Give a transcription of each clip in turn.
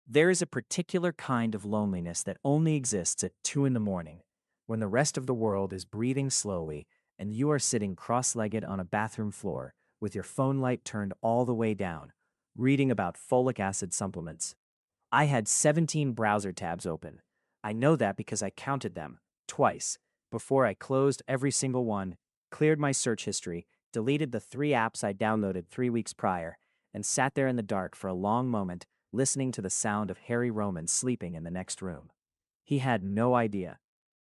There is a particular kind of loneliness that only exists at 2 in the morning, when the rest of the world is breathing slowly and you are sitting cross legged on a bathroom floor with your phone light turned all the way down, reading about folic acid supplements. I had 17 browser tabs open. I know that because I counted them, twice, before I closed every single one, cleared my search history, deleted the 3 apps I downloaded 3 weeks prior, and sat there in the dark for a long moment, listening to the sound of Harry Roman sleeping in the next room. He had no idea.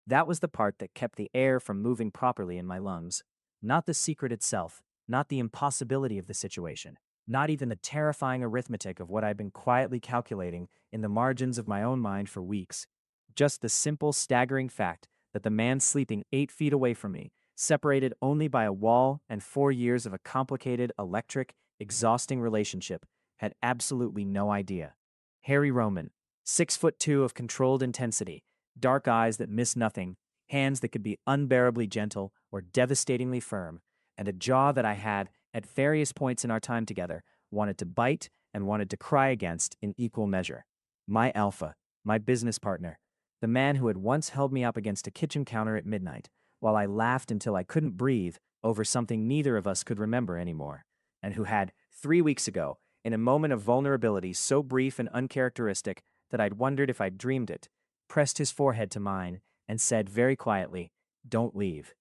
That was the part that kept the air from moving properly in my lungs. Not the secret itself, not the impossibility of the situation, not even the terrifying arithmetic of what I'd been quietly calculating in the margins of my own mind for weeks. Just the simple, staggering fact that the man sleeping 8 feet away from me, separated only by a wall and 4 years of a complicated, electric, exhausting relationship, had absolutely no idea. Harry Roman, 6'2" of controlled intensity, dark eyes that miss nothing, hands that could be unbearably gentle or devastatingly firm, and a jaw that I had, at various points in our time together, wanted to bite and wanted to cry against in equal measure. My alpha, my business partner, the man who had once held me up against a kitchen counter at midnight, while I laughed until I couldn't breathe over something neither of us could remember anymore, and who had, 3 weeks ago, in a moment of vulnerability so brief and uncharacteristic that I'd wondered if I'd dreamed it, pressed his forehead to mine and said very quietly, "Don't leave."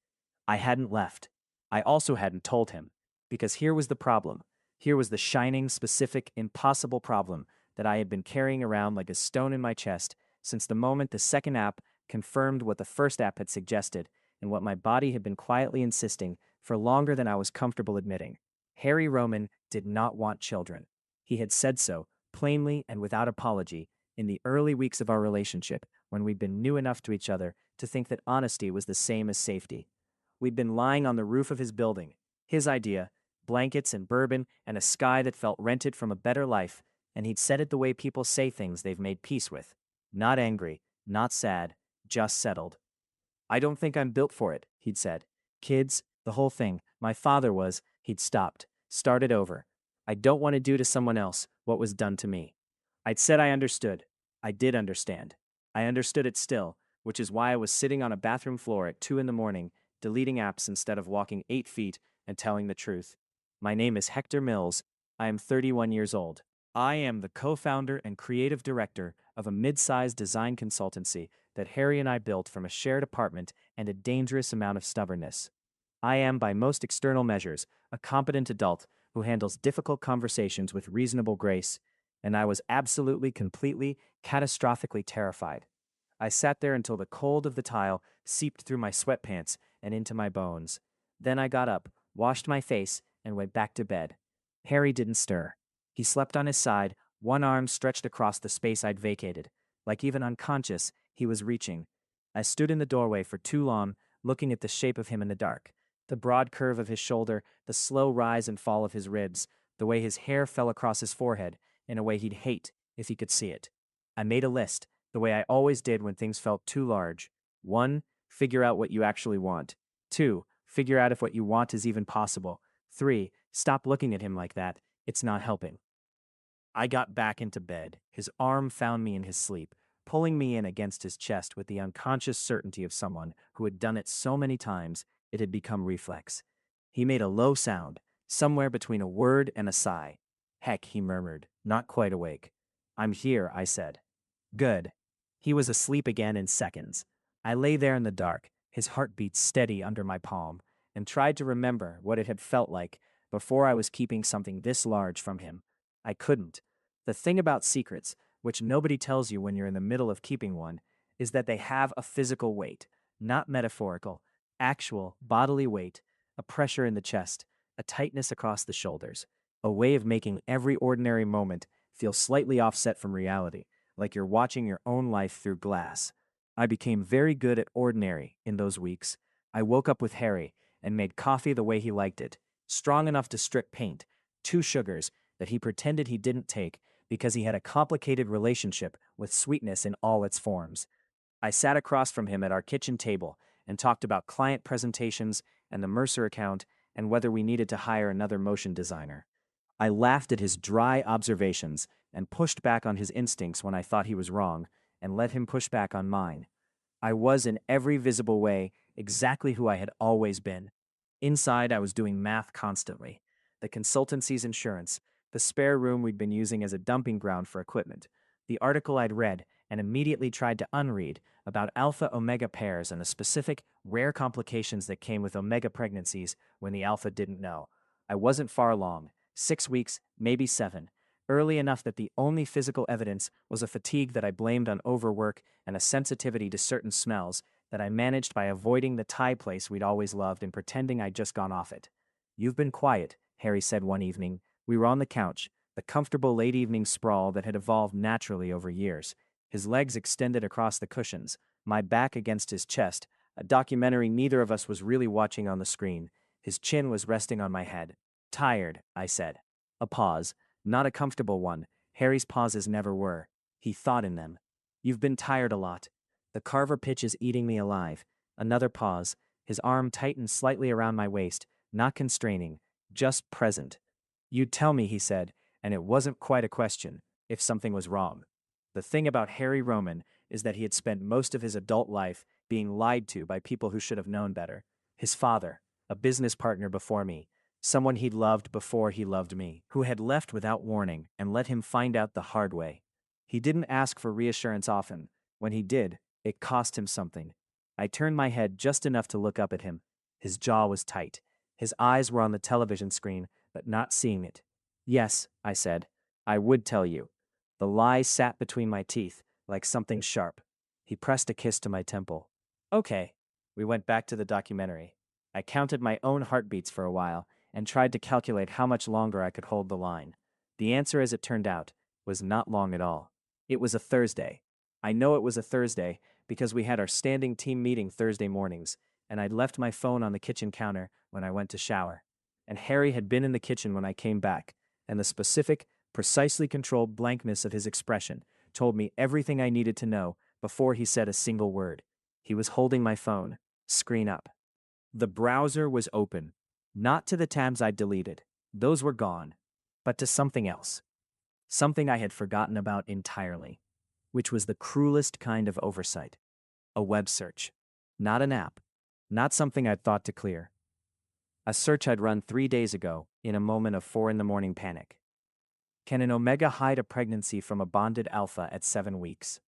I hadn't left. I also hadn't told him, because here was the problem. Here was the shining, specific, impossible problem that I had been carrying around like a stone in my chest since the moment the second app confirmed what the first app had suggested and what my body had been quietly insisting for longer than I was comfortable admitting. Harry Roman did not want children. He had said so, plainly and without apology, in the early weeks of our relationship when we'd been new enough to each other to think that honesty was the same as safety. We'd been lying on the roof of his building, his idea, blankets and bourbon and a sky that felt rented from a better life, and he'd said it the way people say things they've made peace with. Not angry, not sad, just settled. "I don't think I'm built for it," he'd said. "Kids, the whole thing, my father was," he'd stopped, started over. "I don't want to do to someone else what was done to me." I'd said I understood. I did understand. I understood it still, which is why I was sitting on a bathroom floor at 2 in the morning, deleting apps instead of walking 8 feet and telling the truth. My name is Hector Mills. I am 31 years old. I am the co-founder and creative director of a mid-sized design consultancy that Harry and I built from a shared apartment and a dangerous amount of stubbornness. I am, by most external measures, a competent adult who handles difficult conversations with reasonable grace, and I was absolutely, completely, catastrophically terrified. I sat there until the cold of the tile seeped through my sweatpants and into my bones. Then I got up, washed my face, and went back to bed. Harry didn't stir. He slept on his side, one arm stretched across the space I'd vacated. Like even unconscious, he was reaching. I stood in the doorway for too long, looking at the shape of him in the dark. The broad curve of his shoulder, the slow rise and fall of his ribs, the way his hair fell across his forehead, in a way he'd hate if he could see it. I made a list, the way I always did when things felt too large. 1. Figure out what you actually want. 2. Figure out if what you want is even possible. 3. Stop looking at him like that. It's not helping. I got back into bed. His arm found me in his sleep, pulling me in against his chest with the unconscious certainty of someone who had done it so many times it had become reflex. He made a low sound, somewhere between a word and a sigh. "Heck," he murmured, not quite awake. "I'm here," I said. "Good." He was asleep again in seconds. I lay there in the dark, his heartbeat steady under my palm, and tried to remember what it had felt like before I was keeping something this large from him. I couldn't. The thing about secrets, which nobody tells you when you're in the middle of keeping one, is that they have a physical weight, not metaphorical, actual bodily weight, a pressure in the chest, a tightness across the shoulders, a way of making every ordinary moment feel slightly offset from reality, like you're watching your own life through glass. I became very good at ordinary in those weeks. I woke up with Harry and made coffee the way he liked it, strong enough to strip paint, 2 sugars that he pretended he didn't take because he had a complicated relationship with sweetness in all its forms. I sat across from him at our kitchen table and talked about client presentations and the Mercer account and whether we needed to hire another motion designer. I laughed at his dry observations and pushed back on his instincts when I thought he was wrong, and let him push back on mine. I was in every visible way exactly who I had always been. Inside, I was doing math constantly. The consultancy's insurance, the spare room we'd been using as a dumping ground for equipment, the article I'd read and immediately tried to unread about alpha omega pairs and the specific rare complications that came with omega pregnancies when the alpha didn't know. I wasn't far along, 6 weeks, maybe 7, early enough that the only physical evidence was a fatigue that I blamed on overwork and a sensitivity to certain smells that I managed by avoiding the Thai place we'd always loved and pretending I'd just gone off it. "You've been quiet," Harry said one evening. We were on the couch, the comfortable late evening sprawl that had evolved naturally over years. His legs extended across the cushions, my back against his chest, a documentary neither of us was really watching on the screen. His chin was resting on my head. "Tired," I said. A pause, not a comfortable one. Harry's pauses never were. He thought in them. "You've been tired a lot. The Carver pitch is eating me alive." Another pause. His arm tightened slightly around my waist, not constraining, just present. "You'd tell me," he said, and it wasn't quite a question, if something was wrong. The thing about Harry Roman is that he had spent most of his adult life being lied to by people who should have known better. His father, a business partner before me, someone he'd loved before he loved me, who had left without warning and let him find out the hard way. He didn't ask for reassurance often. When he did, it cost him something. I turned my head just enough to look up at him. His jaw was tight. His eyes were on the television screen, but not seeing it. "Yes," I said, "I would tell you." The lie sat between my teeth, like something sharp. He pressed a kiss to my temple. "Okay." We went back to the documentary. I counted my own heartbeats for a while and tried to calculate how much longer I could hold the line. The answer, as it turned out, was not long at all. It was a Thursday. I know it was a Thursday because we had our standing team meeting Thursday mornings, and I'd left my phone on the kitchen counter when I went to shower. And Harry had been in the kitchen when I came back, and the specific, precisely controlled blankness of his expression told me everything I needed to know before he said a single word. He was holding my phone, screen up. The browser was open, not to the tabs I'd deleted, those were gone, but to something else. Something I had forgotten about entirely, which was the cruelest kind of oversight. A web search. Not an app. Not something I'd thought to clear. A search I'd run 3 days ago in a moment of 4 in the morning panic. Can an omega hide a pregnancy from a bonded alpha at 7 weeks?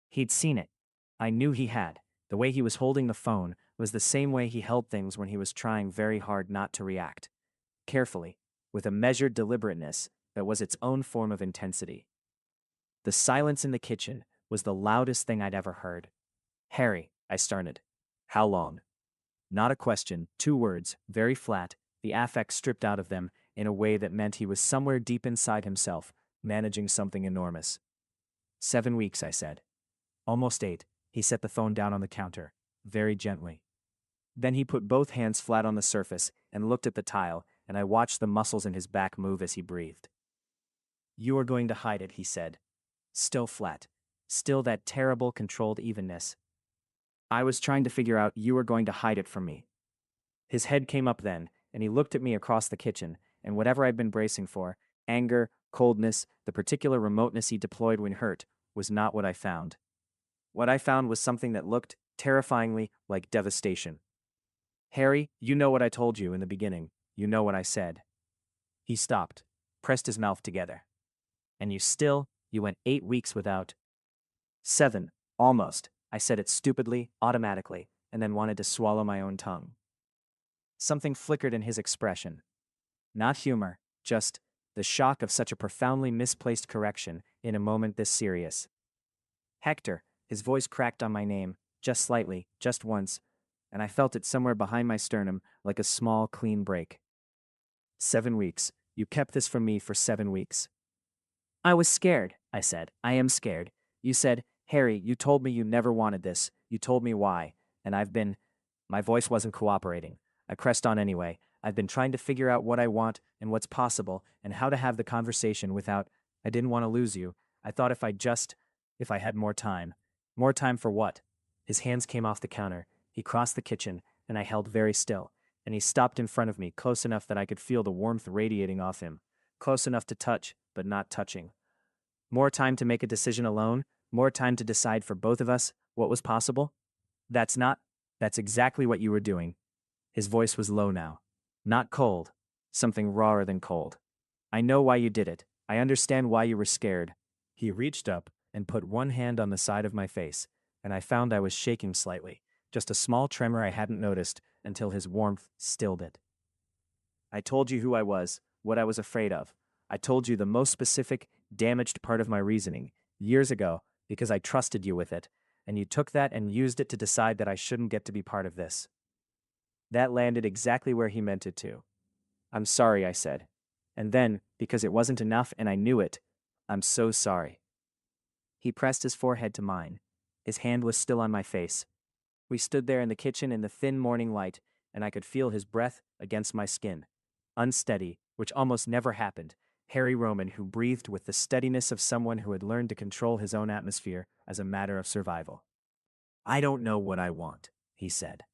He'd seen it. I knew he had. The way he was holding the phone was the same way he held things when he was trying very hard not to react. Carefully, with a measured deliberateness that was its own form of intensity. The silence in the kitchen was the loudest thing I'd ever heard. "Harry," I started. "How long?" Not a question, 2 words, very flat, the affect stripped out of them in a way that meant he was somewhere deep inside himself, managing something enormous. 7 weeks, I said. "Almost 8. He set the phone down on the counter, very gently. Then he put both hands flat on the surface and looked at the tile, and I watched the muscles in his back move as he breathed. "You are going to hide it," he said. Still flat. Still that terrible, controlled evenness. "I was trying to figure out you were going to hide it from me." His head came up then, and he looked at me across the kitchen, and whatever I'd been bracing for, anger, coldness, the particular remoteness he deployed when hurt, was not what I found. What I found was something that looked, terrifyingly, like devastation. "Harry, you know what I told you in the beginning. You know what I said." He stopped, pressed his mouth together. "And you went 8 weeks without." 7, almost. I said it stupidly, automatically, and then wanted to swallow my own tongue. Something flickered in his expression. Not humor, just the shock of such a profoundly misplaced correction in a moment this serious. "Hector," his voice cracked on my name, just slightly, just once, and I felt it somewhere behind my sternum like a small, clean break. 7 weeks. You kept this from me for 7 weeks. "I was scared," I said. "I am scared. You said, 'Harry, you told me you never wanted this. You told me why. And I've been—'" My voice wasn't cooperating. I pressed on anyway. "I've been trying to figure out what I want and what's possible and how to have the conversation without— I didn't want to lose you. I thought if I had more time." "More time for what?" His hands came off the counter. He crossed the kitchen, and I held very still, and he stopped in front of me, close enough that I could feel the warmth radiating off him. Close enough to touch, but not touching. More time to make a decision alone, more time to decide for both of us what was possible? That's not, that's exactly what you were doing. His voice was low now. Not cold. Something rawer than cold. I know why you did it. I understand why you were scared. He reached up and put one hand on the side of my face, and I found I was shaking slightly, just a small tremor I hadn't noticed until his warmth stilled it. I told you who I was, what I was afraid of. I told you the most specific, damaged part of my reasoning, years ago, because I trusted you with it, and you took that and used it to decide that I shouldn't get to be part of this. That landed exactly where he meant it to. I'm sorry, I said. And then, because it wasn't enough and I knew it, I'm so sorry. He pressed his forehead to mine. His hand was still on my face. We stood there in the kitchen in the thin morning light, and I could feel his breath against my skin. Unsteady, which almost never happened, Harry Roman who breathed with the steadiness of someone who had learned to control his own atmosphere as a matter of survival. I don't know what I want, he said.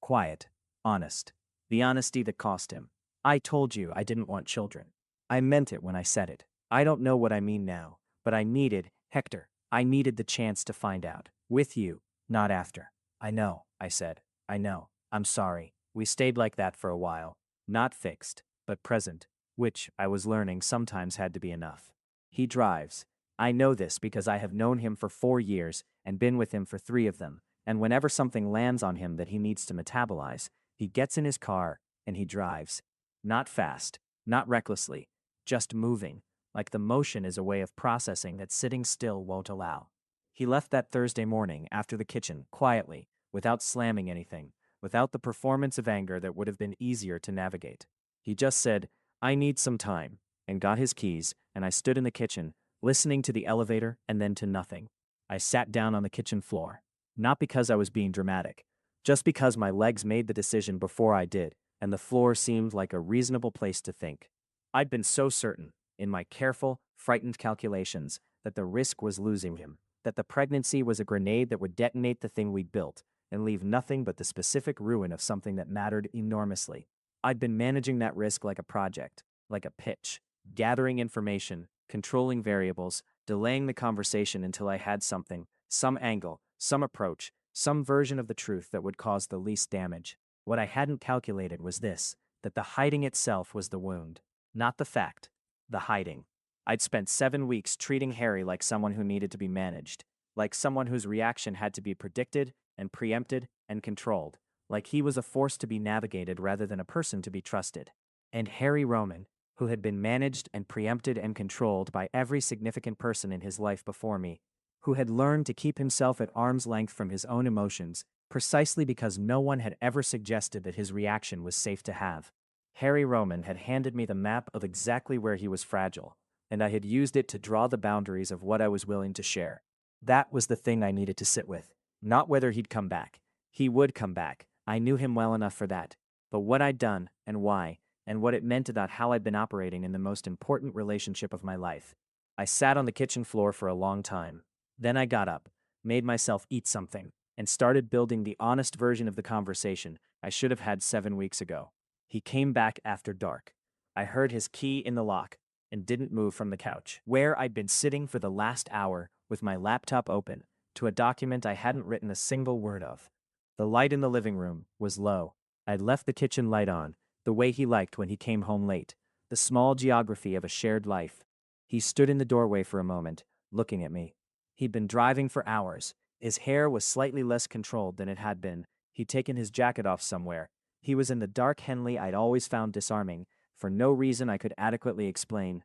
Quiet, honest. The honesty that cost him. I told you I didn't want children. I meant it when I said it. I don't know what I mean now, but I needed, Hector, I needed the chance to find out. With you, not after. I know, I said. I know. I'm sorry. We stayed like that for a while. Not fixed, but present, which, I was learning, sometimes had to be enough. He drives. I know this because I have known him for 4 years and been with him for 3 of them, and whenever something lands on him that he needs to metabolize, he gets in his car and he drives. Not fast, not recklessly, just moving, like the motion is a way of processing that sitting still won't allow. He left that Thursday morning after the kitchen, quietly, without slamming anything, without the performance of anger that would have been easier to navigate. He just said, I need some time, and got his keys, and I stood in the kitchen, listening to the elevator and then to nothing. I sat down on the kitchen floor. Not because I was being dramatic, just because my legs made the decision before I did, and the floor seemed like a reasonable place to think. I'd been so certain, in my careful, frightened calculations, that the risk was losing him, that the pregnancy was a grenade that would detonate the thing we'd built, and leave nothing but the specific ruin of something that mattered enormously. I'd been managing that risk like a project, like a pitch, gathering information, controlling variables, delaying the conversation until I had something, some angle, some approach, some version of the truth that would cause the least damage. What I hadn't calculated was this, that the hiding itself was the wound, not the fact, the hiding. I'd spent 7 weeks treating Harry like someone who needed to be managed, like someone whose reaction had to be predicted and preempted and controlled, like he was a force to be navigated rather than a person to be trusted. And Harry Roman, who had been managed and preempted and controlled by every significant person in his life before me, who had learned to keep himself at arm's length from his own emotions, precisely because no one had ever suggested that his reaction was safe to have. Harry Roman had handed me the map of exactly where he was fragile, and I had used it to draw the boundaries of what I was willing to share. That was the thing I needed to sit with, not whether he'd come back. He would come back. I knew him well enough for that. But what I'd done, and why, and what it meant about how I'd been operating in the most important relationship of my life. I sat on the kitchen floor for a long time. Then I got up, made myself eat something, and started building the honest version of the conversation I should have had 7 weeks ago. He came back after dark. I heard his key in the lock and didn't move from the couch, where I'd been sitting for the last hour with my laptop open to a document I hadn't written a single word of. The light in the living room was low. I'd left the kitchen light on, the way he liked when he came home late, the small geography of a shared life. He stood in the doorway for a moment, looking at me. He'd been driving for hours. His hair was slightly less controlled than it had been. He'd taken his jacket off somewhere. He was in the dark Henley I'd always found disarming, for no reason I could adequately explain.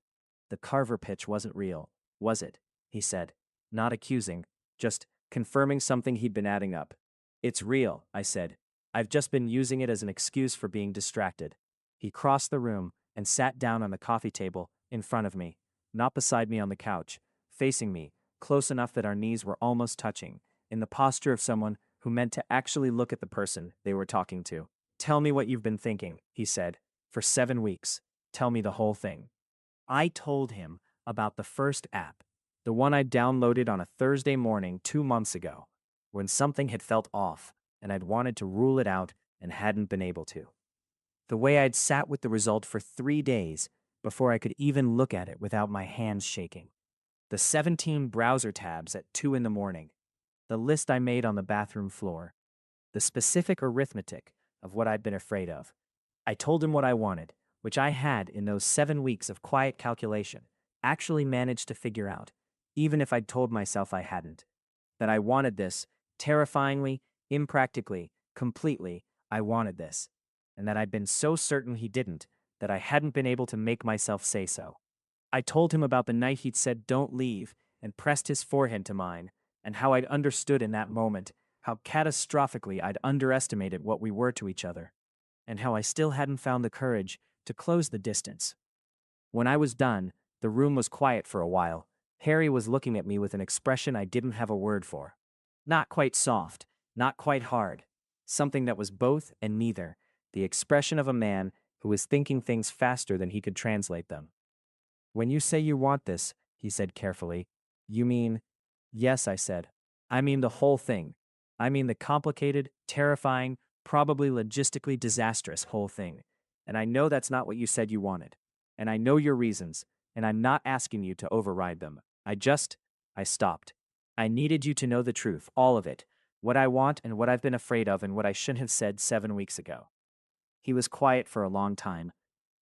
The Carver pitch wasn't real, was it? He said. Not accusing, just confirming something he'd been adding up. It's real, I said. I've just been using it as an excuse for being distracted. He crossed the room and sat down on the coffee table in front of me, not beside me on the couch, facing me, close enough that our knees were almost touching, in the posture of someone who meant to actually look at the person they were talking to. Tell me what you've been thinking, he said. For 7 weeks. Tell me the whole thing. I told him about the first app, the one I downloaded on a Thursday morning 2 months ago, when something had felt off and I'd wanted to rule it out and hadn't been able to. The way I'd sat with the result for 3 days before I could even look at it without my hands shaking. The 17 browser tabs at 2 in the morning, the list I made on the bathroom floor, the specific arithmetic of what I'd been afraid of. I told him what I wanted, which I had in those 7 weeks of quiet calculation, actually managed to figure out, even if I'd told myself I hadn't. That I wanted this, terrifyingly, impractically, completely, I wanted this. And that I'd been so certain he didn't, that I hadn't been able to make myself say so. I told him about the night he'd said don't leave and pressed his forehead to mine, and how I'd understood in that moment how catastrophically I'd underestimated what we were to each other, and how I still hadn't found the courage to close the distance. When I was done, the room was quiet for a while. Harry was looking at me with an expression I didn't have a word for. Not quite soft, not quite hard. Something that was both and neither. The expression of a man who was thinking things faster than he could translate them. When you say you want this, he said carefully, you mean… Yes, I said. I mean the whole thing. I mean the complicated, terrifying, probably logistically disastrous whole thing. And I know that's not what you said you wanted. And I know your reasons, and I'm not asking you to override them. I stopped. I needed you to know the truth, all of it, what I want and what I've been afraid of and what I shouldn't have said 7 weeks ago. He was quiet for a long time.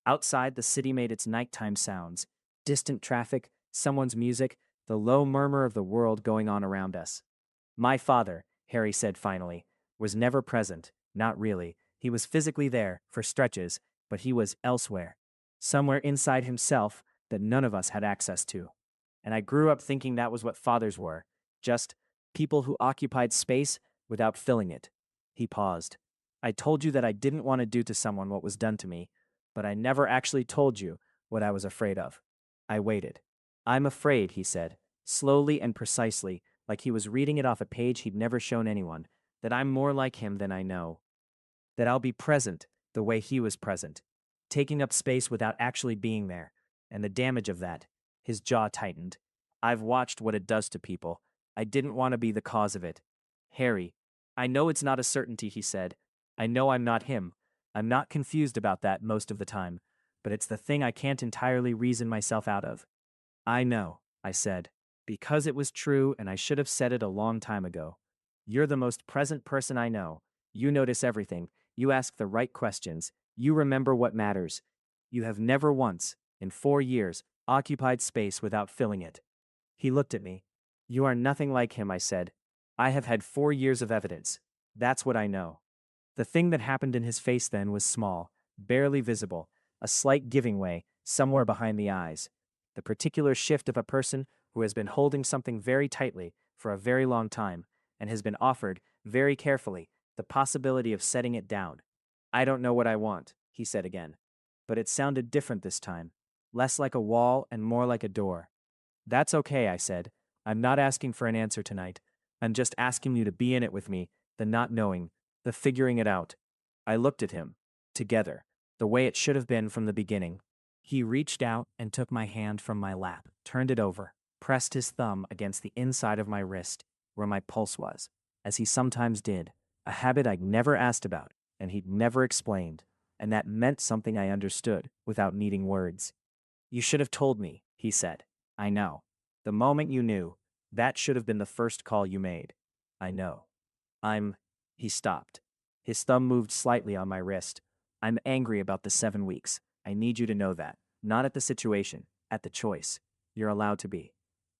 Outside, the city made its nighttime sounds, distant traffic, someone's music, the low murmur of the world going on around us. My father, Harry said finally, was never present, not really. He was physically there, for stretches, but he was elsewhere. Somewhere inside himself that none of us had access to. And I grew up thinking that was what fathers were, just people who occupied space without filling it. He paused. I told you that I didn't want to do to someone what was done to me, but I never actually told you what I was afraid of. I waited. I'm afraid, he said, slowly and precisely, like he was reading it off a page he'd never shown anyone, that I'm more like him than I know. That I'll be present the way he was present, taking up space without actually being there, and the damage of that. His jaw tightened. I've watched what it does to people. I didn't want to be the cause of it. Harry, I know it's not a certainty, he said. I know I'm not him. I'm not confused about that most of the time, but it's the thing I can't entirely reason myself out of. I know, I said, because it was true and I should have said it a long time ago. You're the most present person I know. You notice everything. You ask the right questions. You remember what matters. You have never once, in 4 years, occupied space without filling it. He looked at me. You are nothing like him, I said. I have had 4 years of evidence. That's what I know. The thing that happened in his face then was small, barely visible, a slight giving way, somewhere behind the eyes. The particular shift of a person who has been holding something very tightly for a very long time and has been offered, very carefully, the possibility of setting it down. I don't know what I want, he said again. But it sounded different this time, less like a wall and more like a door. That's okay, I said. I'm not asking for an answer tonight. I'm just asking you to be in it with me, the not knowing, the figuring it out. I looked at him. Together. The way it should have been from the beginning. He reached out and took my hand from my lap, turned it over, pressed his thumb against the inside of my wrist, where my pulse was, as he sometimes did, a habit I'd never asked about, and he'd never explained, and that meant something I understood without needing words. You should have told me, he said. I know. The moment you knew, that should have been the first call you made. I know. He stopped. His thumb moved slightly on my wrist. I'm angry about the 7 weeks. I need you to know that. Not at the situation, at the choice. You're allowed to be.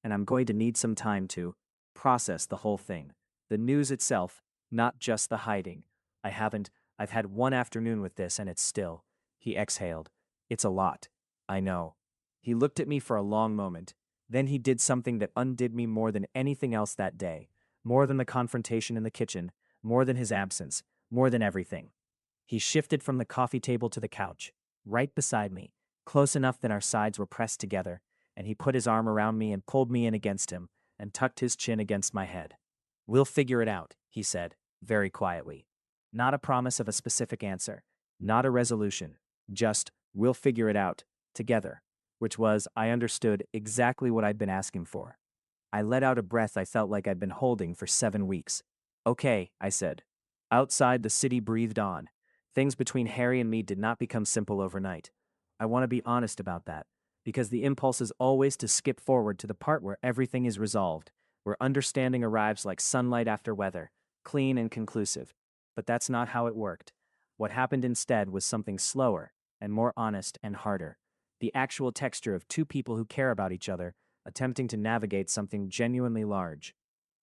And I'm going to need some time to process the whole thing. The news itself, not just the hiding. I've had one afternoon with this and it's still. He exhaled. It's a lot. I know. He looked at me for a long moment. Then he did something that undid me more than anything else that day. More than the confrontation in the kitchen. More than his absence. More than everything. He shifted from the coffee table to the couch, right beside me, close enough that our sides were pressed together, and he put his arm around me and pulled me in against him, and tucked his chin against my head. We'll figure it out, he said, very quietly. Not a promise of a specific answer, not a resolution, just, we'll figure it out, together, which was, I understood, exactly what I'd been asking for. I let out a breath I felt like I'd been holding for 7 weeks. Okay, I said. Outside, the city breathed on. Things between Harry and me did not become simple overnight. I want to be honest about that, because the impulse is always to skip forward to the part where everything is resolved, where understanding arrives like sunlight after weather, clean and conclusive. But that's not how it worked. What happened instead was something slower and more honest and harder. The actual texture of two people who care about each other, attempting to navigate something genuinely large.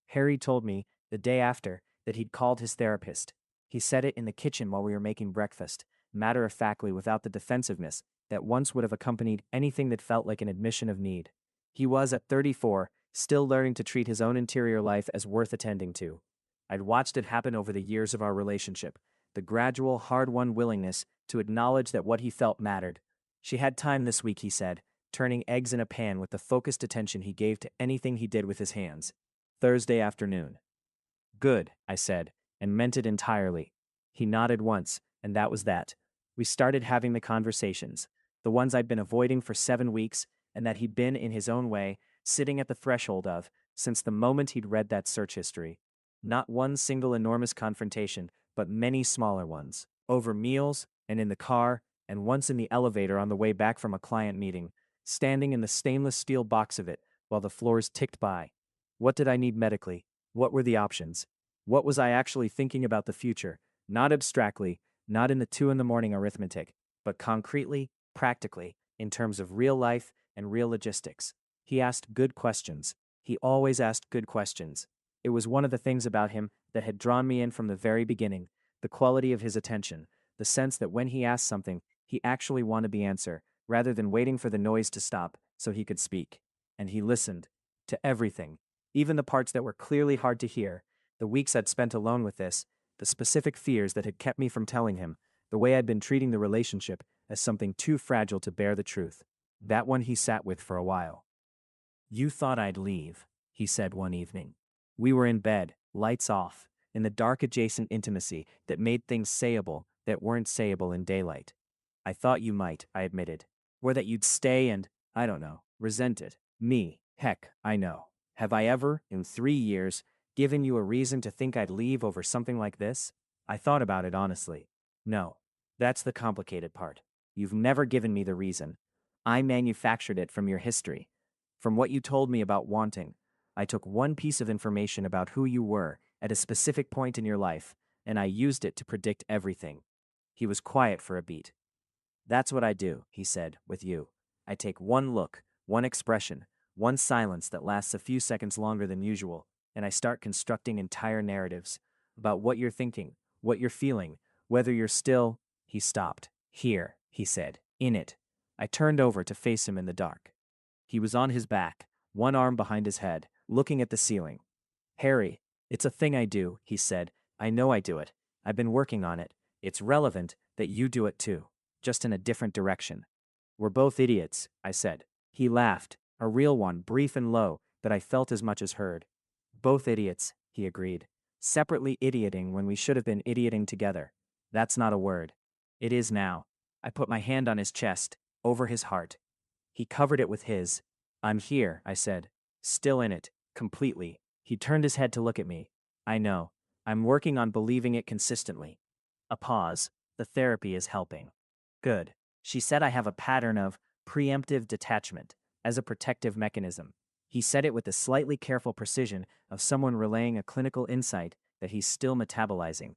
Harry told me, the day after, that he'd called his therapist. He said it in the kitchen while we were making breakfast, matter of factly without the defensiveness that once would have accompanied anything that felt like an admission of need. He was, at 34, still learning to treat his own interior life as worth attending to. I'd watched it happen over the years of our relationship, the gradual, hard-won willingness to acknowledge that what he felt mattered. She had time this week, he said, turning eggs in a pan with the focused attention he gave to anything he did with his hands. Thursday afternoon. Good, I said, and meant it entirely. He nodded once, and that was that. We started having the conversations, the ones I'd been avoiding for 7 weeks, and that he'd been, in his own way, sitting at the threshold of, since the moment he'd read that search history. Not one single enormous confrontation, but many smaller ones. Over meals, and in the car, and once in the elevator on the way back from a client meeting, standing in the stainless steel box of it while the floors ticked by. What did I need medically? What were the options? What was I actually thinking about the future? Not abstractly, not in the 2 in the morning arithmetic, but concretely, practically, in terms of real life and real logistics. He asked good questions. He always asked good questions. It was one of the things about him that had drawn me in from the very beginning, the quality of his attention, the sense that when he asked something, he actually wanted the answer, rather than waiting for the noise to stop so he could speak. And he listened. To everything. Even the parts that were clearly hard to hear, the weeks I'd spent alone with this, the specific fears that had kept me from telling him, the way I'd been treating the relationship as something too fragile to bear the truth. That one he sat with for a while. You thought I'd leave, he said one evening. We were in bed, lights off, in the dark adjacent intimacy that made things sayable that weren't sayable in daylight. I thought you might, I admitted. Or that you'd stay and, I don't know, resent it. Me, heck, I know. Have I ever, in 3 years, given you a reason to think I'd leave over something like this? I thought about it honestly. No. That's the complicated part. You've never given me the reason. I manufactured it from your history. From what you told me about wanting. I took one piece of information about who you were at a specific point in your life, and I used it to predict everything. He was quiet for a beat. That's what I do, he said, with you. I take one look, one expression, one silence that lasts a few seconds longer than usual, and I start constructing entire narratives about what you're thinking, what you're feeling, whether you're still. He stopped. Here, he said, in it. I turned over to face him in the dark. He was on his back, one arm behind his head, looking at the ceiling. Harry, it's a thing I do, he said. I know I do it. I've been working on it. It's relevant that you do it too, just in a different direction. We're both idiots, I said. He laughed, a real one, brief and low, that I felt as much as heard. Both idiots, he agreed. Separately idioting when we should have been idioting together. That's not a word. It is now. I put my hand on his chest, over his heart. He covered it with his. I'm here, I said. Still in it, completely. He turned his head to look at me. I know. I'm working on believing it consistently. A pause. The therapy is helping. Good. She said I have a pattern of preemptive detachment as a protective mechanism. He said it with the slightly careful precision of someone relaying a clinical insight that he's still metabolizing.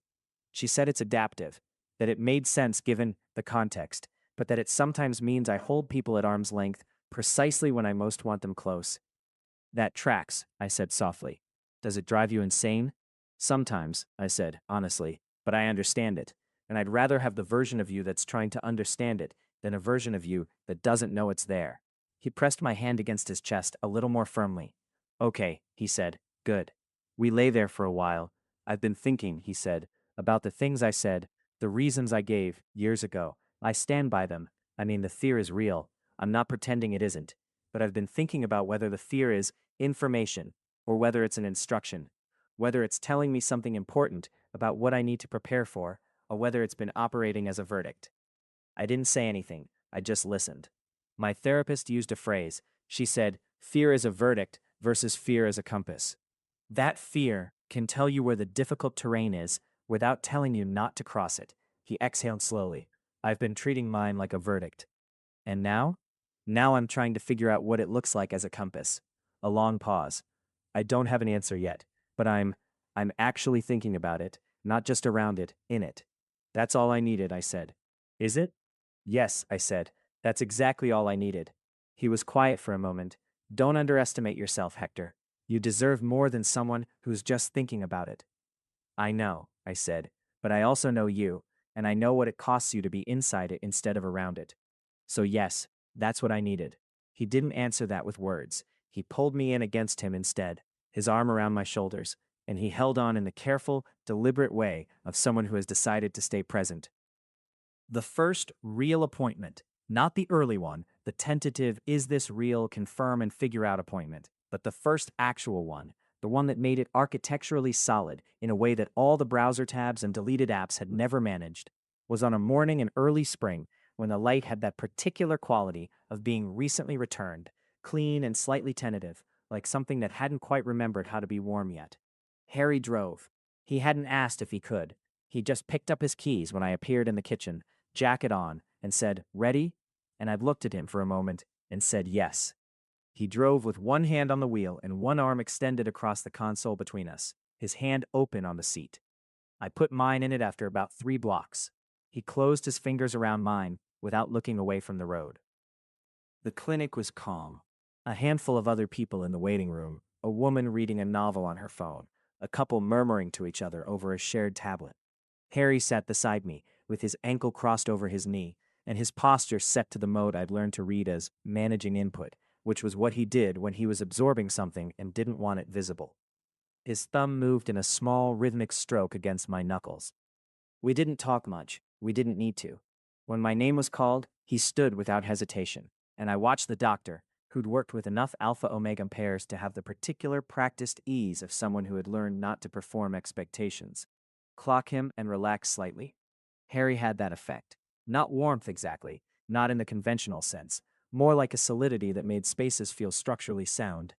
She said it's adaptive, that it made sense given the context, but that it sometimes means I hold people at arm's length precisely when I most want them close. That tracks, I said softly. Does it drive you insane? Sometimes, I said, honestly, but I understand it, and I'd rather have the version of you that's trying to understand it than a version of you that doesn't know it's there. He pressed my hand against his chest a little more firmly. Okay, he said, good. We lay there for a while. I've been thinking, he said, about the things I said, the reasons I gave, years ago. I stand by them. I mean, the fear is real. I'm not pretending it isn't. But I've been thinking about whether the fear is information or whether it's an instruction, whether it's telling me something important about what I need to prepare for, or whether it's been operating as a verdict. I didn't say anything. I just listened. My therapist used a phrase. She said, fear is a verdict versus fear as a compass. That fear can tell you where the difficult terrain is without telling you not to cross it. He exhaled slowly. I've been treating mine like a verdict. And now? Now I'm trying to figure out what it looks like as a compass. A long pause. I don't have an answer yet, but I'm actually thinking about it, not just around it, in it. That's all I needed, I said. Is it? Yes, I said. That's exactly all I needed. He was quiet for a moment. Don't underestimate yourself, Hector. You deserve more than someone who's just thinking about it. I know, I said, but I also know you, and I know what it costs you to be inside it instead of around it. So, yes, that's what I needed. He didn't answer that with words. He pulled me in against him instead, his arm around my shoulders, and he held on in the careful, deliberate way of someone who has decided to stay present. The first real appointment, not the early one, the tentative, is this real, confirm and figure out appointment, but the first actual one, the one that made it architecturally solid in a way that all the browser tabs and deleted apps had never managed, was on a morning in early spring when the light had that particular quality of being recently returned, clean and slightly tentative, like something that hadn't quite remembered how to be warm yet. Harry drove. He hadn't asked if he could. He just picked up his keys when I appeared in the kitchen, jacket on, and said, "Ready?" And I looked at him for a moment and said yes. He drove with one hand on the wheel and one arm extended across the console between us, his hand open on the seat. I put mine in it after about 3 blocks. He closed his fingers around mine without looking away from the road. The clinic was calm. A handful of other people in the waiting room, a woman reading a novel on her phone, a couple murmuring to each other over a shared tablet. Harry sat beside me, with his ankle crossed over his knee, and his posture set to the mode I'd learned to read as managing input, which was what he did when he was absorbing something and didn't want it visible. His thumb moved in a small, rhythmic stroke against my knuckles. We didn't talk much. We didn't need to. When my name was called, he stood without hesitation, and I watched the doctor, who'd worked with enough alpha omega pairs to have the particular practiced ease of someone who had learned not to perform expectations, clock him and relax slightly. Harry had that effect. Not warmth exactly, not in the conventional sense, more like a solidity that made spaces feel structurally sound.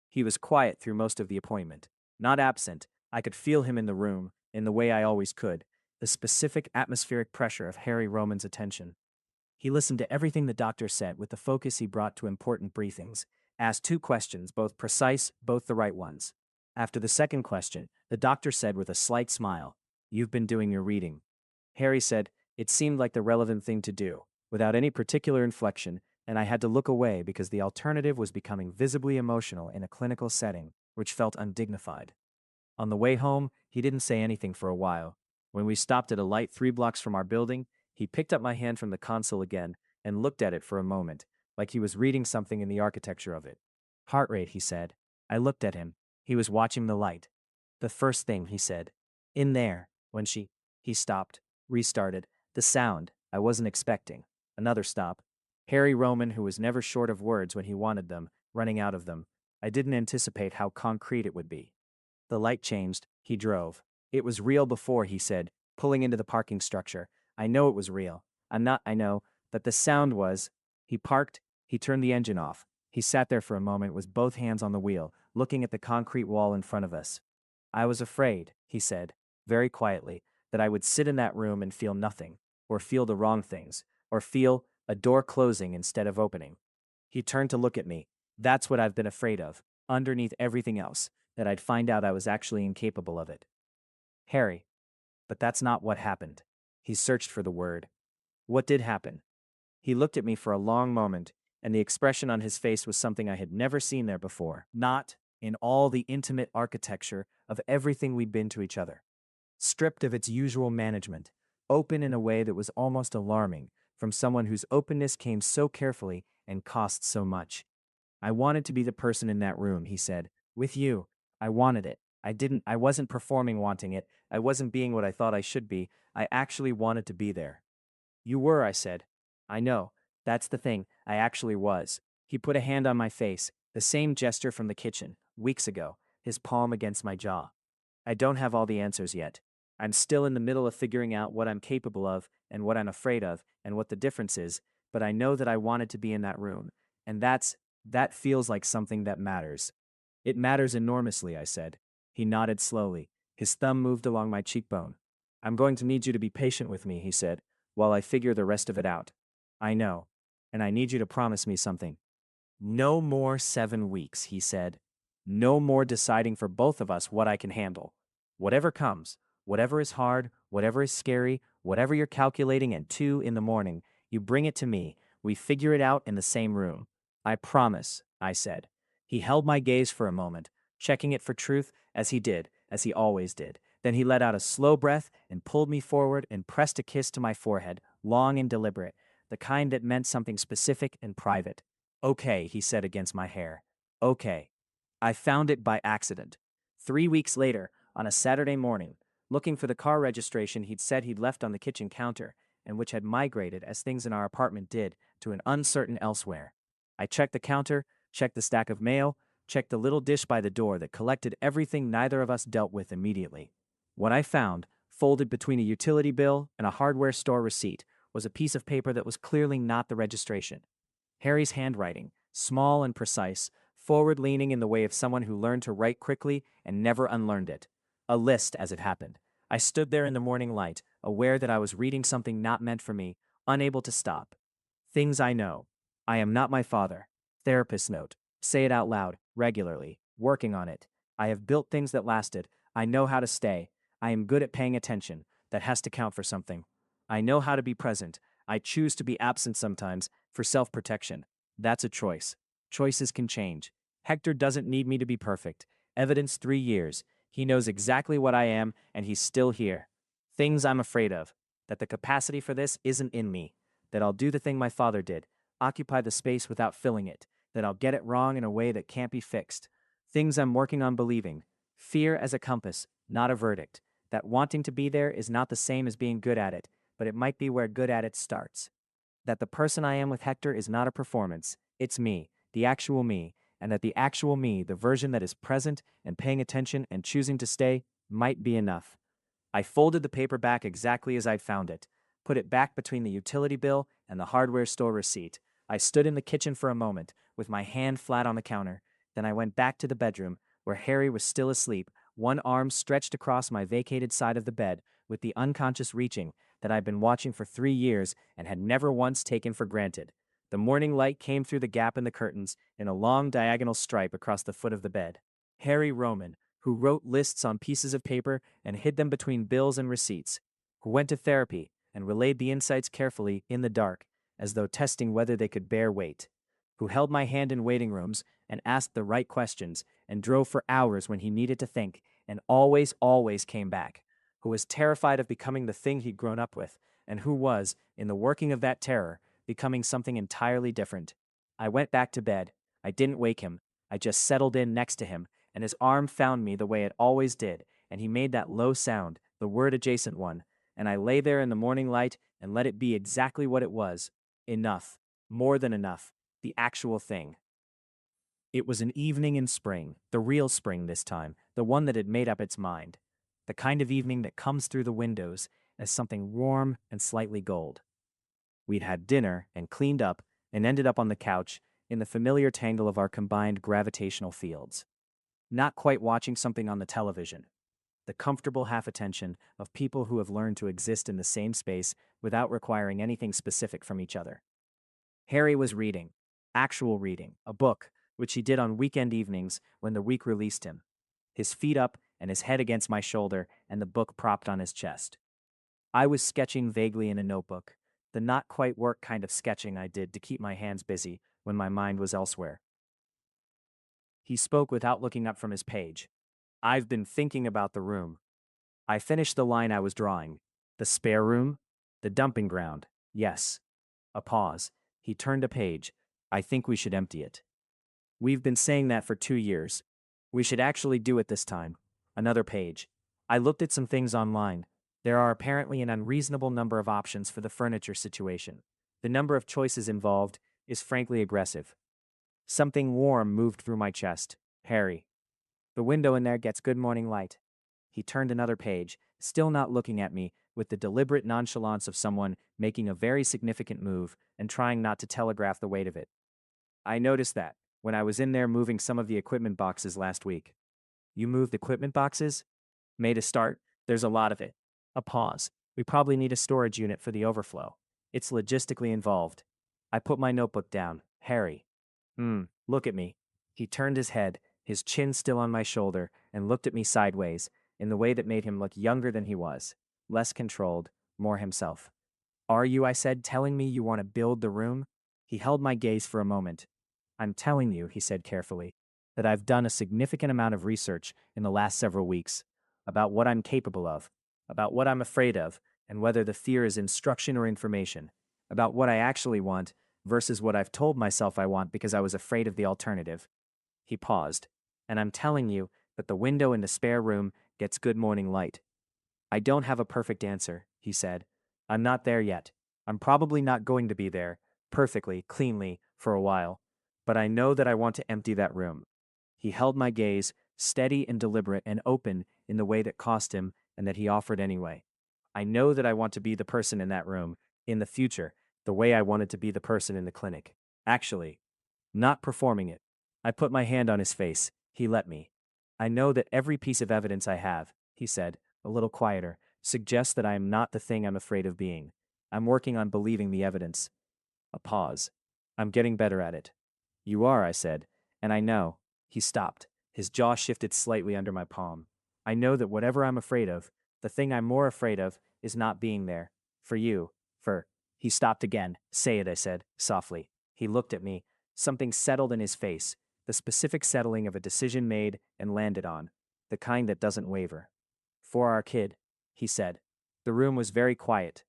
He was quiet through most of the appointment. Not absent, I could feel him in the room, in the way I always could, the specific atmospheric pressure of Harry Roman's attention. He listened to everything the doctor said with the focus he brought to important briefings, asked 2 questions, both precise, both the right ones. After the second question, the doctor said with a slight smile, "You've been doing your reading." Harry said, it seemed like the relevant thing to do, without any particular inflection, and I had to look away because the alternative was becoming visibly emotional in a clinical setting, which felt undignified. On the way home, he didn't say anything for a while. When we stopped at a light 3 blocks from our building, he picked up my hand from the console again and looked at it for a moment, like he was reading something in the architecture of it. Heart rate, he said. I looked at him. He was watching the light. The first thing, he said. In there, when she. He stopped, restarted. The sound, I wasn't expecting. Another stop. Harry Roman, who was never short of words when he wanted them, running out of them. I didn't anticipate how concrete it would be. The light changed. He drove. It was real before, he said, pulling into the parking structure. I know it was real. I know, but the sound was. He parked. He turned the engine off. He sat there for a moment with both hands on the wheel, looking at the concrete wall in front of us. I was afraid, he said, very quietly, that I would sit in that room and feel nothing, or feel the wrong things, or feel a door closing instead of opening. He turned to look at me. That's what I've been afraid of, underneath everything else, that I'd find out I was actually incapable of it. Harry. But that's not what happened. He searched for the word. What did happen? He looked at me for a long moment, and the expression on his face was something I had never seen there before. Not in all the intimate architecture of everything we'd been to each other. Stripped of its usual management, open in a way that was almost alarming from someone whose openness came so carefully and cost so much. I wanted to be the person in that room, he said. With you. I wanted it. I wasn't performing wanting it. I wasn't being what I thought I should be. I actually wanted to be there. You were, I said. I know. That's the thing. I actually was. He put a hand on my face, the same gesture from the kitchen, weeks ago, his palm against my jaw. I don't have all the answers yet. I'm still in the middle of figuring out what I'm capable of and what I'm afraid of and what the difference is, but I know that I wanted to be in that room, and that feels like something that matters. It matters enormously, I said. He nodded slowly. His thumb moved along my cheekbone. I'm going to need you to be patient with me, he said, while I figure the rest of it out. I know. and I need you to promise me something. No more 7 weeks, he said. No more deciding for both of us what I can handle. Whatever comes, whatever is hard, whatever is scary, whatever you're calculating at 2 in the morning, you bring it to me. We figure it out in the same room. I promise, I said. He held my gaze for a moment, checking it for truth, as he always did. Then he let out a slow breath and pulled me forward and pressed a kiss to my forehead, long and deliberate, the kind that meant something specific and private. Okay, he said against my hair. Okay. I found it by accident. 3 weeks later, on a Saturday morning, looking for the car registration he'd said he'd left on the kitchen counter, and which had migrated, as things in our apartment did, to an uncertain elsewhere. I checked the counter, checked the stack of mail, checked the little dish by the door that collected everything neither of us dealt with immediately. What I found, folded between a utility bill and a hardware store receipt, was a piece of paper that was clearly not the registration. Harry's handwriting, small and precise, forward-leaning in the way of someone who learned to write quickly and never unlearned it. A list, as it happened. I stood there in the morning light, aware that I was reading something not meant for me, unable to stop. Things I know. I am not my father. Therapist note. Say it out loud, regularly. Working on it. I have built things that lasted. I know how to stay. I am good at paying attention. That has to count for something. I know how to be present. I choose to be absent sometimes, for self-protection. That's a choice. Choices can change. Hector doesn't need me to be perfect. Evidence 3 years. He knows exactly what I am, and he's still here. Things I'm afraid of. That the capacity for this isn't in me. That I'll do the thing my father did. Occupy the space without filling it. That I'll get it wrong in a way that can't be fixed. Things I'm working on believing. Fear as a compass, not a verdict. That wanting to be there is not the same as being good at it, but it might be where good at it starts. That the person I am with Hector is not a performance, it's me, the actual me, and that the actual me, the version that is present and paying attention and choosing to stay, might be enough. I folded the paper back exactly as I'd found it, put it back between the utility bill and the hardware store receipt. I stood in the kitchen for a moment, with my hand flat on the counter. Then I went back to the bedroom, where Harry was still asleep, one arm stretched across my vacated side of the bed, with the unconscious reaching that I'd been watching for 3 years and had never once taken for granted. The morning light came through the gap in the curtains in a long diagonal stripe across the foot of the bed. Harry Roman, who wrote lists on pieces of paper and hid them between bills and receipts, who went to therapy and relayed the insights carefully in the dark, as though testing whether they could bear weight, who held my hand in waiting rooms and asked the right questions and drove for hours when he needed to think and always, always came back, who was terrified of becoming the thing he'd grown up with, and who was, in the working of that terror, becoming something entirely different. I went back to bed. I didn't wake him. I just settled in next to him, and his arm found me the way it always did, and he made that low sound, the word adjacent one, and I lay there in the morning light and let it be exactly what it was. Enough. More than enough. The actual thing. It was an evening in spring, the real spring this time, the one that had made up its mind. The kind of evening that comes through the windows as something warm and slightly gold. We'd had dinner and cleaned up and ended up on the couch in the familiar tangle of our combined gravitational fields. Not quite watching something on the television. The comfortable half attention of people who have learned to exist in the same space without requiring anything specific from each other. Harry was reading, actual reading, a book, which he did on weekend evenings when the week released him, his feet up and his head against my shoulder and the book propped on his chest. I was sketching vaguely in a notebook, the not quite work kind of sketching I did to keep my hands busy when my mind was elsewhere. He spoke without looking up from his page. I've been thinking about the room. I finished the line I was drawing. The spare room? The dumping ground. Yes. A pause. He turned a page. I think we should empty it. We've been saying that for 2 years. We should actually do it this time. Another page. I looked at some things online. There are apparently an unreasonable number of options for the furniture situation. The number of choices involved is frankly aggressive. Something warm moved through my chest. Harry. The window in there gets good morning light. He turned another page, still not looking at me, with the deliberate nonchalance of someone making a very significant move and trying not to telegraph the weight of it. I noticed that when I was in there moving some of the equipment boxes last week. You moved equipment boxes? Made a start. There's a lot of it. A pause. We probably need a storage unit for the overflow. It's logistically involved. I put my notebook down. Harry. Look at me. He turned his head, his chin still on my shoulder, and looked at me sideways, in the way that made him look younger than he was, less controlled, more himself. Are you, I said, telling me you want to build the room? He held my gaze for a moment. I'm telling you, he said carefully, that I've done a significant amount of research in the last several weeks about what I'm capable of, about what I'm afraid of, and whether the fear is instruction or information, about what I actually want versus what I've told myself I want because I was afraid of the alternative. He paused. And I'm telling you that the window in the spare room gets good morning light. I don't have a perfect answer, he said. I'm not there yet. I'm probably not going to be there, perfectly, cleanly, for a while. But I know that I want to empty that room. He held my gaze, steady and deliberate and open in the way that cost him and that he offered anyway. I know that I want to be the person in that room, in the future, the way I wanted to be the person in the clinic. Actually, not performing it. I put my hand on his face. He let me. I know that every piece of evidence I have, he said, a little quieter, suggests that I am not the thing I'm afraid of being. I'm working on believing the evidence. A pause. I'm getting better at it. You are, I said, and I know. He stopped. His jaw shifted slightly under my palm. I know that whatever I'm afraid of, the thing I'm more afraid of, is not being there. For you. For. He stopped again. Say it, I said, softly. He looked at me. Something settled in his face, the specific settling of a decision made and landed on, the kind that doesn't waver. For our kid, he said. The room was very quiet.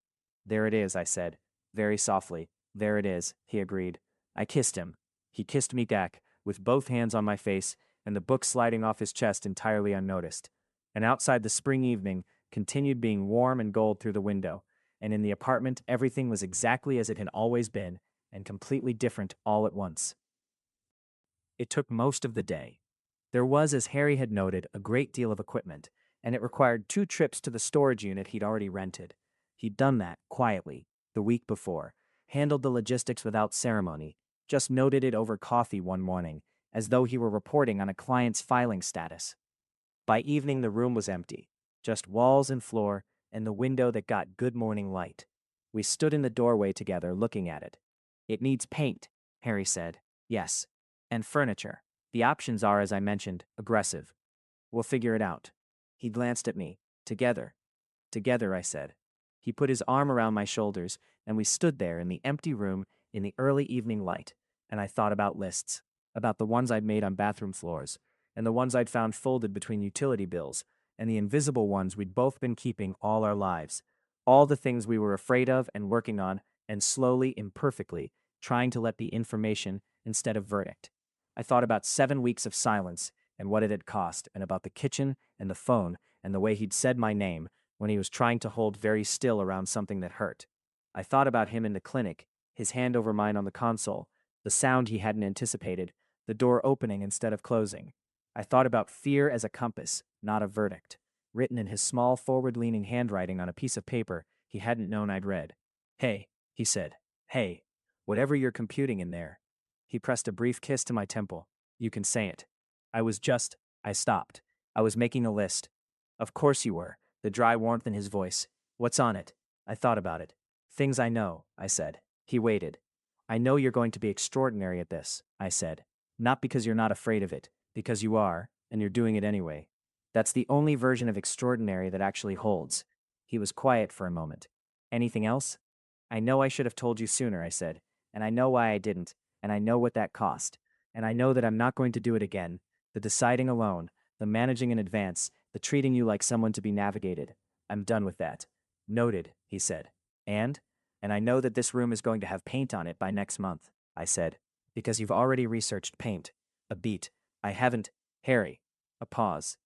There it is, I said, very softly. There it is, he agreed. I kissed him. He kissed me back, with both hands on my face, and the book sliding off his chest entirely unnoticed. And outside the spring evening continued being warm and gold through the window, and in the apartment everything was exactly as it had always been, and completely different all at once. It took most of the day. There was, as Harry had noted, a great deal of equipment, and it required 2 trips to the storage unit he'd already rented. He'd done that, quietly, the week before, handled the logistics without ceremony, just noted it over coffee one morning, as though he were reporting on a client's filing status. By evening the room was empty, just walls and floor, and the window that got good morning light. We stood in the doorway together, looking at it. It needs paint, Harry said. Yes. And furniture. The options are, as I mentioned, aggressive. We'll figure it out. He glanced at me. Together. Together, I said. He put his arm around my shoulders, and we stood there in the empty room in the early evening light, and I thought about lists, about the ones I'd made on bathroom floors, and the ones I'd found folded between utility bills, and the invisible ones we'd both been keeping all our lives, all the things we were afraid of and working on, and slowly, imperfectly, trying to let be information instead of verdict. I thought about 7 weeks of silence and what it had cost, and about the kitchen and the phone and the way he'd said my name when he was trying to hold very still around something that hurt. I thought about him in the clinic, his hand over mine on the console, the sound he hadn't anticipated, the door opening instead of closing. I thought about fear as a compass, not a verdict, written in his small forward-leaning handwriting on a piece of paper he hadn't known I'd read. Hey, he said. Hey, whatever you're computing in there. He pressed a brief kiss to my temple. You can say it. I stopped. I was making a list. Of course you were, the dry warmth in his voice. What's on it? I thought about it. Things I know, I said. He waited. I know you're going to be extraordinary at this, I said. Not because you're not afraid of it, because you are, and you're doing it anyway. That's the only version of extraordinary that actually holds. He was quiet for a moment. Anything else? I know I should have told you sooner, I said, and I know why I didn't, and I know what that cost, and I know that I'm not going to do it again. The deciding alone, the managing in advance, the treating you like someone to be navigated. I'm done with that. Noted, he said. And I know that this room is going to have paint on it by next month, I said, because you've already researched paint. A beat. I haven't. Harry. A pause.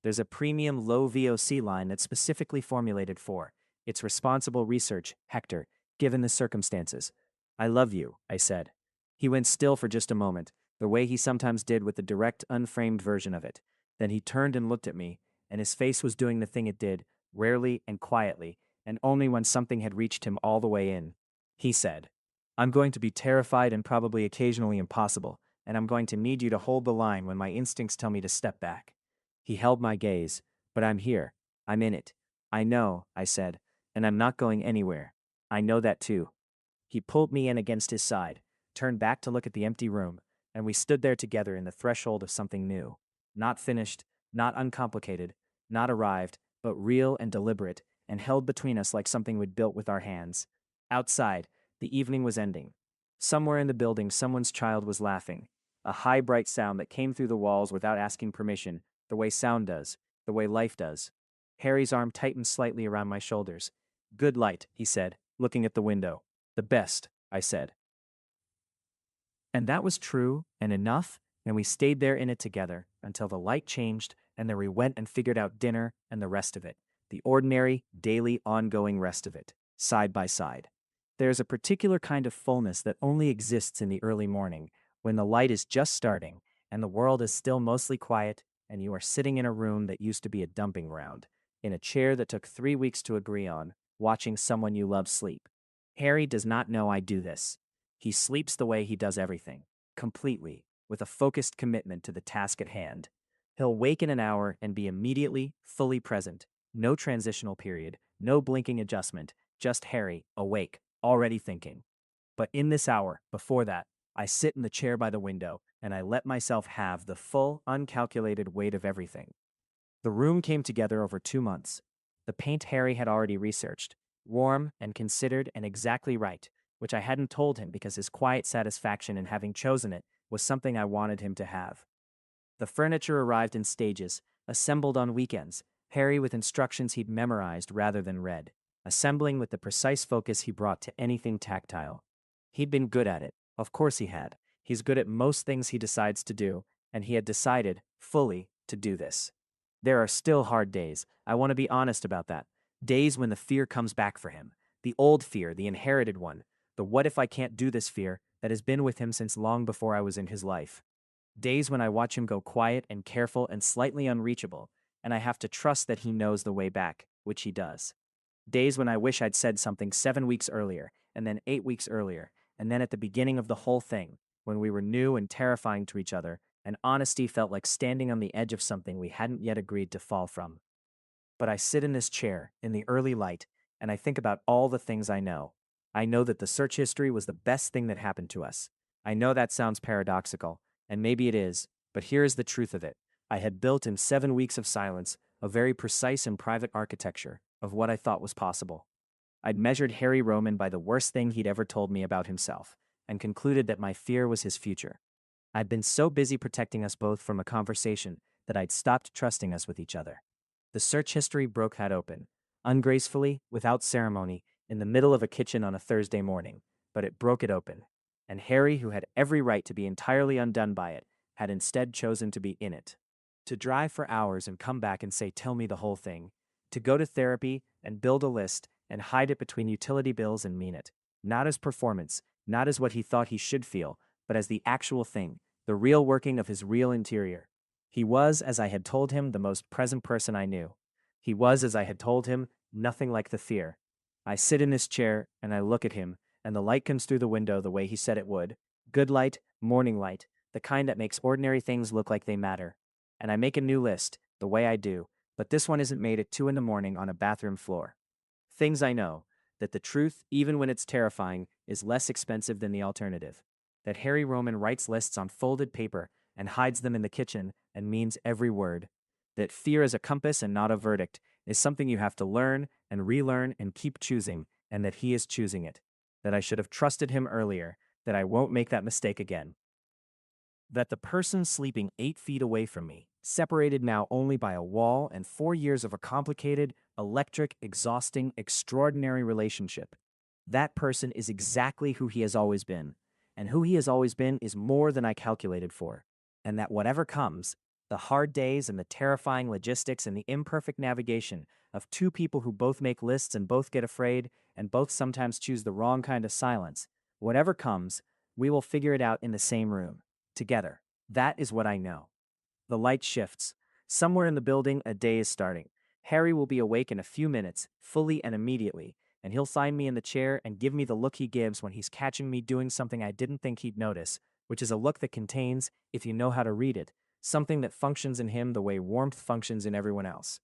There's a premium low VOC line that's specifically formulated for. It's responsible research, Hector, given the circumstances. I love you, I said. He went still for just a moment, the way he sometimes did with the direct, unframed version of it. Then he turned and looked at me, and his face was doing the thing it did, rarely and quietly, and only when something had reached him all the way in. He said, I'm going to be terrified and probably occasionally impossible, and I'm going to need you to hold the line when my instincts tell me to step back. He held my gaze. But I'm here. I'm in it. I know, I said, and I'm not going anywhere. I know that too. He pulled me in against his side, turned back to look at the empty room, and we stood there together in the threshold of something new. Not finished, not uncomplicated, not arrived, but real and deliberate, and held between us like something we'd built with our hands. Outside, the evening was ending. Somewhere in the building, someone's child was laughing. A high, bright sound that came through the walls without asking permission, the way sound does, the way life does. Harry's arm tightened slightly around my shoulders. Good light, he said, looking at the window. The best, I said. And that was true and enough, and we stayed there in it together until the light changed, and then we went and figured out dinner and the rest of it. The ordinary, daily, ongoing rest of it, side by side. There's a particular kind of fullness that only exists in the early morning, when the light is just starting, and the world is still mostly quiet, and you are sitting in a room that used to be a dumping ground, in a chair that took 3 weeks to agree on, watching someone you love sleep. Harry does not know I do this. He sleeps the way he does everything, completely, with a focused commitment to the task at hand. He'll wake in an hour and be immediately, fully present. No transitional period, no blinking adjustment, just Harry, awake, already thinking. But in this hour, before that, I sit in the chair by the window and I let myself have the full, uncalculated weight of everything. The room came together over 2 months. The paint Harry had already researched, warm and considered and exactly right, which I hadn't told him because his quiet satisfaction in having chosen it was something I wanted him to have. The furniture arrived in stages, assembled on weekends, Harry with instructions he'd memorized rather than read, assembling with the precise focus he brought to anything tactile. He'd been good at it, of course he had. He's good at most things he decides to do, and he had decided, fully, to do this. There are still hard days, I want to be honest about that. Days when the fear comes back for him. The old fear, the inherited one. The what if I can't do this fear that has been with him since long before I was in his life. Days when I watch him go quiet and careful and slightly unreachable, and I have to trust that he knows the way back, which he does. Days when I wish I'd said something 7 weeks earlier, and then 8 weeks earlier, and then at the beginning of the whole thing, when we were new and terrifying to each other, and honesty felt like standing on the edge of something we hadn't yet agreed to fall from. But I sit in this chair, in the early light, and I think about all the things I know. I know that the search history was the best thing that happened to us. I know that sounds paradoxical, and maybe it is, but here is the truth of it. I had built in 7 weeks of silence a very precise and private architecture of what I thought was possible. I'd measured Harry Roman by the worst thing he'd ever told me about himself, and concluded that my fear was his future. I'd been so busy protecting us both from a conversation that I'd stopped trusting us with each other. The search history broke that open, ungracefully, without ceremony, in the middle of a kitchen on a Thursday morning, but it broke it open. And Harry, who had every right to be entirely undone by it, had instead chosen to be in it. To drive for hours and come back and say, "Tell me the whole thing." To go to therapy and build a list and hide it between utility bills and mean it. Not as performance, not as what he thought he should feel, but as the actual thing, the real working of his real interior. He was, as I had told him, the most present person I knew. He was, as I had told him, nothing like the fear. I sit in this chair, and I look at him, and the light comes through the window the way he said it would. Good light, morning light, the kind that makes ordinary things look like they matter. And I make a new list, the way I do, but this one isn't made at 2 in the morning on a bathroom floor. Things I know, that the truth, even when it's terrifying, is less expensive than the alternative. That Harry Roman writes lists on folded paper and hides them in the kitchen and means every word. That fear is a compass and not a verdict is something you have to learn and relearn and keep choosing, and that he is choosing it. That I should have trusted him earlier, that I won't make that mistake again. That the person sleeping 8 feet away from me, separated now only by a wall and 4 years of a complicated, electric, exhausting, extraordinary relationship, that person is exactly who he has always been, and who he has always been is more than I calculated for, and that whatever comes, the hard days and the terrifying logistics and the imperfect navigation of two people who both make lists and both get afraid and both sometimes choose the wrong kind of silence, whatever comes, we will figure it out in the same room, together. That is what I know. The light shifts. Somewhere in the building, a day is starting. Harry will be awake in a few minutes, fully and immediately, and he'll find me in the chair and give me the look he gives when he's catching me doing something I didn't think he'd notice, which is a look that contains, if you know how to read it, something that functions in him the way warmth functions in everyone else.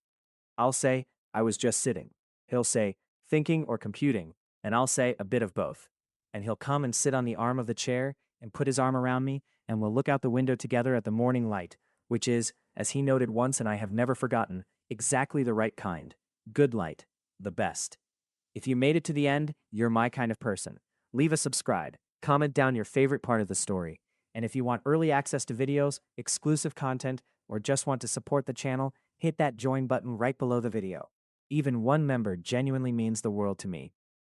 I'll say, "I was just sitting." He'll say, "Thinking or computing," and I'll say, "A bit of both." and he'll come and sit on the arm of the chair and put his arm around me, and we'll look out the window together at the morning light, which is, as he noted once and I have never forgotten, exactly the right kind. Good light. The best. If you made it to the end, you're my kind of person. Leave a subscribe. Comment down your favorite part of the story. And if you want early access to videos, exclusive content, or just want to support the channel, hit that join button right below the video. Even one member genuinely means the world to me.